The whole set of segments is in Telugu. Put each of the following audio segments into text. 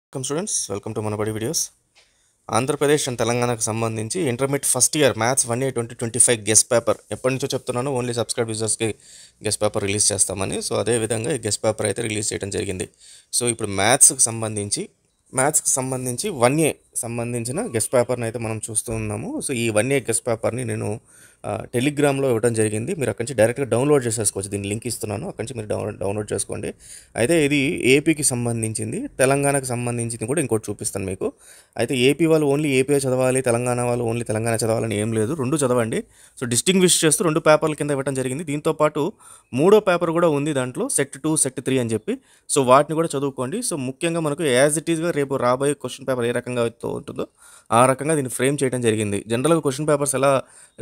Welcome students, welcome to Manabadi videos. Andhra Pradesh and తెలంగాణకు సంబంధించి intermediate first year maths 1A 2025 guest paper ఎప్పటి నుంచో చెప్తున్నాను. Only subscribe యూజర్స్కి guest paper release చేస్తామని. సో అదేవిధంగా ఈ గెస్ట్ పేపర్ అయితే రిలీజ్ చేయడం జరిగింది. సో ఇప్పుడు మ్యాథ్స్కి సంబంధించి 1A సంబంధించిన గెస్ట్ పేపర్ని అయితే మనం చూస్తూ ఉన్నాము. సో ఈ 1A గెస్ట్ పేపర్ని నేను టెలిగ్రామ్లో ఇవ్వడం జరిగింది. మీరు అక్కడి నుంచి డైరెక్ట్గా డౌన్లోడ్ చేసేసుకోవచ్చు. దీని లింక్ ఇస్తున్నాను, అక్కడి నుంచి మీరు డౌన్లోడ్ చేసుకోండి. అయితే ఇది ఏపీకి సంబంధించింది, తెలంగాణకు సంబంధించింది కూడా ఇంకోటి చూపిస్తాను మీకు. అయితే ఏపీ వాళ్ళు ఓన్లీ ఏపీ చదవాలి, తెలంగాణ వాళ్ళు ఓన్లీ తెలంగాణ చదవాలని ఏం లేదు, రెండు చదవండి. సో డిస్టింగ్విష్ చేస్తూ రెండు పేపర్ల కింద ఇవ్వడం జరిగింది. దీంతోపాటు మూడో పేపర్ కూడా ఉంది దాంట్లో, సెట్ 2 సెట్ 3 అని చెప్పి. సో వాటిని కూడా చదువుకోండి. సో ముఖ్యంగా మనకు యాజ్ ఇట్ ఈస్గా రేపు రాబోయే క్వశ్చన్ పేపర్ ఏ రకంగా ఉంటుందో ఆ రకంగా దీన్ని ఫ్రేమ్ చేయడం జరిగింది. జనరల్గా క్వశ్చన్ పేపర్స్ ఎలా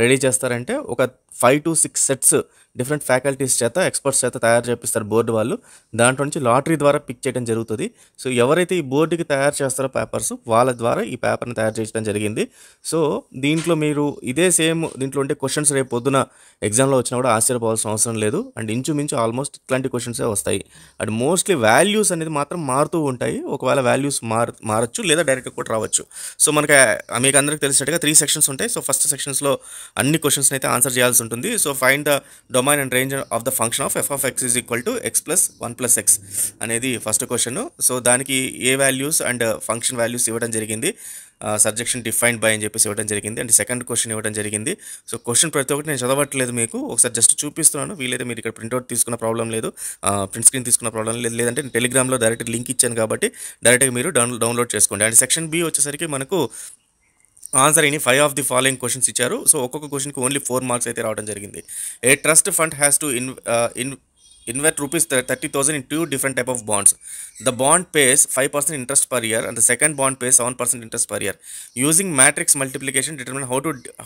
రెడీ చేస్తారంటే ఒక 5 to 6 సెట్స్ డిఫరెంట్ ఫ్యాకల్టీస్ చేత, ఎక్స్పర్ట్స్ చేత తయారు చేపిస్తారు బోర్డు వాళ్ళు. దాంట్లో నుంచి లాటరీ ద్వారా పిక్ చేయడం జరుగుతుంది. సో ఎవరైతే ఈ బోర్డుకి తయారు చేస్తారో పేపర్స్, వాళ్ళ ద్వారా ఈ పేపర్ని తయారు చేయడం జరిగింది. సో దీంట్లో మీరు ఇదే సేమ్ దీంట్లో ఉండే క్వశ్చన్స్ రేపు పొద్దున ఎగ్జామ్లో వచ్చినా కూడా ఆశ్చర్యపోవాల్సిన అవసరం లేదు. అండ్ ఇంచుమించు ఆల్మోస్ట్ ఇట్లాంటి క్వశ్చన్సే వస్తాయి. అండ్ మోస్ట్లీ వాల్యూస్ అనేది మాత్రం మారుతూ ఉంటాయి. ఒకవేళ వాల్యూస్ మారచ్చు లేదా డైరెక్ట్గా కూడా రావచ్చు. సో మనకి మీకు అందరికీ తెలిసినట్టుగా 3 సెక్షన్స్ ఉంటాయి. సో ఫస్ట్ సెక్షన్స్లో అన్ని క్వశ్చన్స్ అయితే ఆన్సర్ చేయాల్సి ఉంటుంది. So find the domain and range of the function of f of x is equal to x plus 1 plus x అనేది ఫస్ట్ క్వశ్చన్. సో దానికి ఏ వాల్యూస్ అండ్ ఫంక్షన్ వాల్యూస్ ఇవ్వడం జరిగింది, సబ్జెక్షన్ డిఫైన్డ్ బై అని చెప్పేసి ఇవ్వడం జరిగింది. అండ్ సెకండ్ క్వశ్చన్ ఇవ్వడం జరిగింది. సో క్వశ్చన్ ప్రతి ఒక్కటి నేను చదవట్లేదు, మీకు ఒకసారి జస్ట్ చూపిస్తున్నాను. వీలైతే మీరు ఇక్కడ ప్రింట్అవుట్ తీసుకున్న ప్రాబ్లం లేదు, ప్రింట్ స్క్రీన్ తీసుకున్న ప్రాబ్లం లేదు, లేదంటే నేను టెలిగ్రామ్లో డైరెక్ట్ లింక్ ఇచ్చాను కాబట్టి డైరెక్ట్గా మీరు డౌన్లోడ్ చేసుకోండి. అండ్ సెక్షన్ బి వచ్చేసరికి మనకు answer any 5 of the following questions ఇచ్చారు. సో ఒక్కొక్క క్వశ్చన్కి ఓన్లీ 4 మార్క్స్ అయితే రావడం జరిగింది. A trust fund has to invest rupees 30,000 in 2 different type of bonds. The bond pays 5% interest per year and the second bond pays 7% interest per year. Using matrix multiplication, determine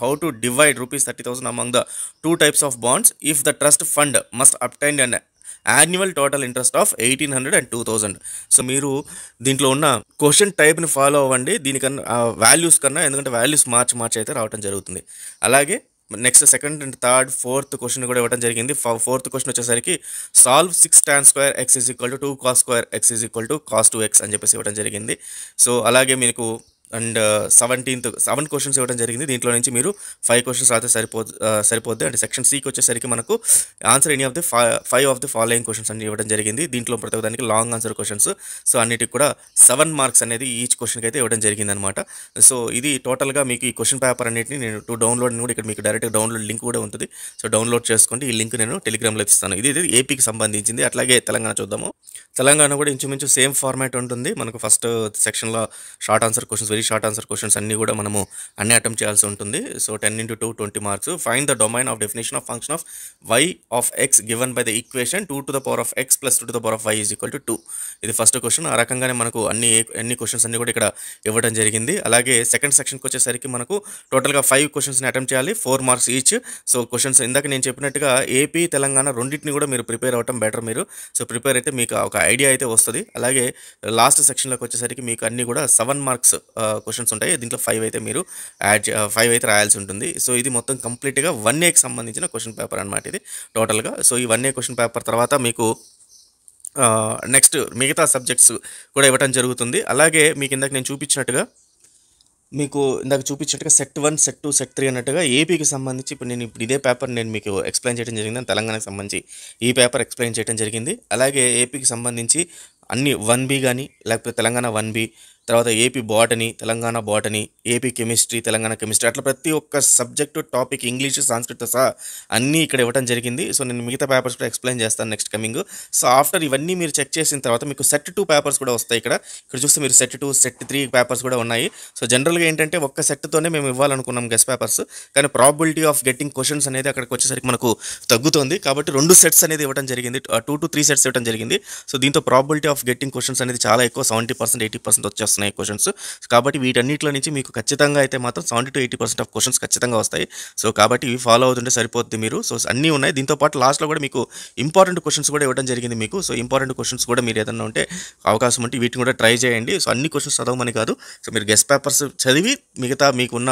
how to divide rupees 30,000 among the 2 types of bonds if the trust fund must obtain an annual total interest of 1,800 and 2,000. So మీరు దీంట్లో ఉన్న క్వశ్చన్ టైప్ని ఫాలో అవ్వండి దీనికన్నా వాల్యూస్ కన్నా, ఎందుకంటే వాల్యూస్ మార్చి అయితే రావడం జరుగుతుంది. అలాగే next second and third fourth question కూడా ఇవ్వడం జరిగింది. ఫోర్త్ క్వశ్చన్ వచ్చేసరికి solve 6 tan square x is equal to 2 cos square x is equal to cos 2x అని చెప్పేసి ఇవ్వడం జరిగింది. సో అలాగే మీకు అండ్ 7 క్వశ్చన్స్ ఇవ్వడం జరిగింది. దీంట్లో నుంచి మీరు 5 క్వశ్చన్స్ అయితే సరిపోద్ది. అండ్ సెక్షన్ సికి వచ్చేసరికి మనకు answer any of the 5 of the following questions అన్ని ఇవ్వడం జరిగింది. దీంట్లో ప్రతి ఒక్కదానికి లాంగ్ ఆన్సర్ క్వశ్చన్స్. సో అన్నిటికి కూడా 7 మార్క్స్ అనేది ఈచ్ క్వశ్చన్కి అయితే ఇవ్వడం జరిగింది అనమాట. సో ఇది టోటల్గా మీకు ఈ క్వశ్చన్ పేపర్ అన్నిటిని నేను డౌన్లోడ్ కూడా ఇక్కడ మీకు డైరెక్ట్గా డౌన్లోడ్ లింక్ కూడా ఉంటుంది. సో డౌన్లోడ్ చేసుకోండి. ఈ లింక్ నేను టెలిగ్రామ్లో ఇస్తాను. ఇది ఏపీకి సంబంధించింది. అట్లాగే తెలంగాణ చూద్దాము. తెలంగాణ కూడా ఇంచుమించు సేమ్ ఫార్మాట్ ఉంటుంది. మనకు ఫస్ట్ సెక్షన్లో short answer questions, very short answer questions అన్నీ కూడా మనము అన్ని అటెంప్ట్ చేయాల్సి ఉంటుంది. So 10 into 2 20 marks. Find the domain of definition of function of y of x given by the equation 2 to the power of x plus 2 to the power of y is equal to 2. ఇది ఫస్ట్ క్వశ్చన్. ఆ రకంగానే మనకు అన్ని క్వశ్చన్స్ అన్ని కూడా ఇక్కడ ఇవ్వడం జరిగింది. అలాగే సెకండ్ సెక్షన్కి వచ్చేసరికి మనకు టోటల్గా 5 క్వశ్చన్స్ని అటెంప్ట్ చేయాలి, 4 మార్క్స్ ఈచ్. సో క్వశ్చన్స్ ఇందాక నేను చెప్పినట్టుగా ఏపీ తెలంగాణ రెండింటిని కూడా మీరు ప్రిపేర్ అవ్వటం బెటర్. మీరు సో ప్రిపేర్ అయితే మీకు ఒక ఐడియా అయితే వస్తుంది. అలాగే లాస్ట్ సెక్షన్లోకి వచ్చేసరికి మీకు అన్ని కూడా 7 మార్క్స్ క్వశ్చన్స్ ఉంటాయి. దీంట్లో 5 అయితే మీరు 5 అయితే రాయాల్సి ఉంటుంది. సో ఇది మొత్తం కంప్లీట్గా 1Aకి సంబంధించిన క్వశ్చన్ పేపర్ అనమాట ఇది టోటల్గా. సో ఈ 1A క్వశ్చన్ పేపర్ తర్వాత మీకు నెక్స్ట్ మిగతా సబ్జెక్ట్స్ కూడా ఇవ్వడం జరుగుతుంది. అలాగే మీకు ఇందాక నేను చూపించినట్టుగా సెట్ 1 సెట్ 2 సెట్ 3 అన్నట్టుగా ఏపీకి సంబంధించి ఇప్పుడు ఇదే పేపర్ నేను మీకు ఎక్స్ప్లెయిన్ చేయడం జరిగింది. తెలంగాణకు సంబంధించి ఈ పేపర్ ఎక్స్ప్లెయిన్ చేయడం జరిగింది. అలాగే ఏపీకి సంబంధించి అన్ని 1B కానీ లేకపోతే తెలంగాణ 1B, తర్వాత AP botany, Telangana botany, AP chemistry, Telangana chemistry, అట్లా ప్రతి ఒక్క సబ్జెక్టు టాపిక్ ఇంగ్లీష్ సంస్కృత సహా అన్నీ ఇక్కడ ఇవ్వడం జరిగింది. సో నేను మిగతా పేపర్స్ కూడా ఎక్స్ప్లెయిన్ చేస్తాను నెక్స్ట్ కమింగ్. సో ఆఫ్టర్ ఇవన్నీ మీరు చెక్ చేసిన తర్వాత మీకు సెట్ 2 పేపర్స్ కూడా వస్తాయి. ఇక్కడ చూస్తే మీరు సెట్ 2 సెట్ 3 పేపర్స్ కూడా ఉన్నాయి. సో జనరల్గా ఏంటంటే ఒక్క సెట్తోనే మేము ఇవ్వాలనుకున్నాం గెస్ట్ పేపర్స్, కానీ ప్రాబిలిటీ ఆఫ్ గెట్టింగ్ క్వశ్చన్స్ అనేది అక్కడికి వచ్చేసరికి మనకు తగ్గుతుంది. కాబట్టి 2 సెట్స్ అనేది ఇవ్వడం జరిగింది, 2 to 3 సెట్స్ ఇవ్వడం జరిగింది. సో దీంతో ప్రాబిలిటీ ఆఫ్ గెట్టింగ్ క్వశ్చన్స్ అనేది చాలా ఎక్కువ, 70% 80% వచ్చేస్తున్నాయి క్వశ్చన్స్. కాబట్టి వీటన్నిటిలో నుంచి మీకు ఖచ్చితంగా అయితే మాత్రం 70 to 80% ఆఫ్ క్వశ్చన్స్ ఖచ్చితంగా వస్తాయి. సో కాబట్టి ఇవి ఫాలో అవుతుంటే సరిపోద్ది మీరు. సో అన్నీ ఉన్నాయి. దీంతోపాటు లాస్ట్లో కూడా మీకు ఇంపార్టెంట్ క్వశ్చన్స్ కూడా ఇవ్వడం జరిగింది మీకు. సో ఇంపార్టెంట్ క్వశ్చన్స్ కూడా మీరు ఏదైనా ఉంటే అవకాశం ఉంటే వీటిని కూడా ట్రై చేయండి. సో అన్ని క్వశ్చన్స్ చదవమని కాదు, సో మీరు గెస్ట్ పేపర్స్ చదివి మిగతా మీకున్న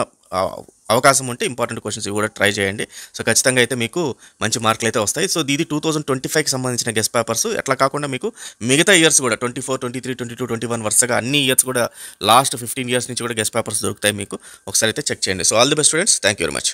అవకాశం ఉంటే ఇంపార్టెంట్ క్వశ్చన్స్ ఇవి కూడా ట్రై చేయండి. సో ఖచ్చితంగా అయితే మీకు మంచి మార్కులు అయితే వస్తాయి. సో ఇది 2025కి సంబంధించిన గెస్ట్ పేపర్స్. ఎట్లా కాకుండా మీకు మిగతా ఇయర్స్ కూడా 24, 23, 22, 21 వరుసగా అన్ని ఇయర్స్ కూడా లాస్ట్ 15 ఇయర్స్ నుంచి కూడా గెస్ట్ పేపర్స్ దొరుకుతాయి మీకు. ఒకసారి అయితే చెక్ చేయండి. So all the best students. Thank you very much.